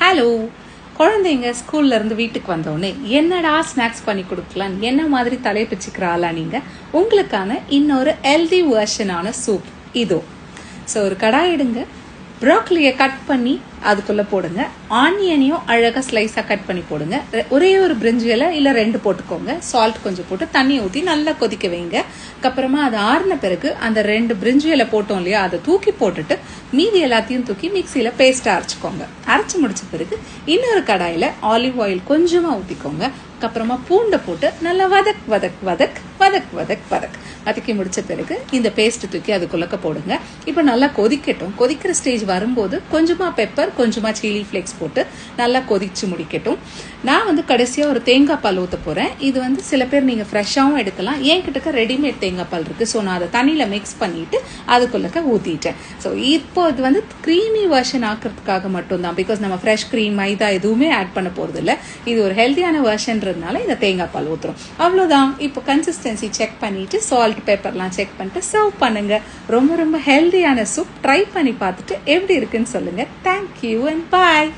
Hello, குழந்தைங்க ஸ்கூல்ல இருந்து வீட்டுக்கு வந்தோடனே என்னடா ஸ்நாக்ஸ் பண்ணி கொடுக்கலாம், என்ன மாதிரி தலையை பிச்சுக்கிறாளா நீங்க? உங்களுக்கான இன்னொரு ஹெல்தி வெர்ஷனான சூப் இதோ. ஸோ ஒரு கடாய் எடுங்க, ப்ரோக்கலியை கட் பண்ணி அதுக்குள்ளே போடுங்க. ஆனியனையும் அழகாக ஸ்லைஸாக கட் பண்ணி போடுங்க. ஒரே ஒரு பிரிஞ்சியில் இல்லை 2 போட்டுக்கோங்க. சால்ட் கொஞ்சம் போட்டு தண்ணி ஊற்றி நல்லா கொதிக்க வைங்க. அதுக்கப்புறமா அது ஆறின பிறகு அந்த 2 பிரிஞ்சியில் போட்டோம் இல்லையா, அதை தூக்கி போட்டுட்டு மீதி எல்லாத்தையும் தூக்கி மிக்சியில் பேஸ்ட்டாக அரைச்சிக்கோங்க. அரைச்சி முடிச்ச பிறகு இன்னொரு கடாயில் ஆலிவ் ஆயில் கொஞ்சமாக ஊற்றிக்கோங்க. அதுக்கப்புறமா பூண்டை போட்டு நல்லா வதக் வதக் வதக் வதக் வதக் வதக் வதக்கி முடிச்ச பிறகு இந்த பேஸ்ட் தூக்கி அதுக்குள்ளக்க போடுங்க. இப்போ நல்லா கொதிக்கட்டும். கொதிக்கிற ஸ்டேஜ் வரும்போது கொஞ்சமாக பெப்பர், கொஞ்சமாக சில்லி ஃப்ளேக்ஸ் போட்டு நல்லா கொதிச்சு முடிக்கட்டும். நான் கடைசியாக ஒரு தேங்காய் பால் ஊற்ற போகிறேன். இது சில பேர் நீங்கள் ஃப்ரெஷ்ஷாகவும் எடுக்கலாம். என்கிட்ட ரெடிமேட் தேங்காய் பால் இருக்குது. ஸோ நான் அதை தண்ணியில் மிக்ஸ் பண்ணிவிட்டு அதுக்குள்ளக்க ஊற்றிட்டேன். ஸோ இப்போ இது க்ரீமி வெர்ஷன் ஆக்கிறதுக்காக மட்டும்தான். பிகாஸ் நம்ம ஃப்ரெஷ் க்ரீம், மைதா எதுவுமே ஆட் பண்ண போகிறது இல்லை. இது ஒரு ஹெல்த்தியான வெர்ஷன்றதுனால இந்த தேங்காய் பால் ஊற்றுறோம், அவ்வளோதான். இப்போ கன்சிஸ்டன்சி செக் பண்ணிவிட்டு சால்ட், பெப்பர்லாம் செக் பண்ணிட்டு சர்வ் பண்ணுங்க. ரொம்ப ரொம்ப ஹெல்தியான சூப். ட்ரை பண்ணி பார்த்துட்டு எப்படி இருக்குன்னு சொல்லுங்க. Thank you and bye.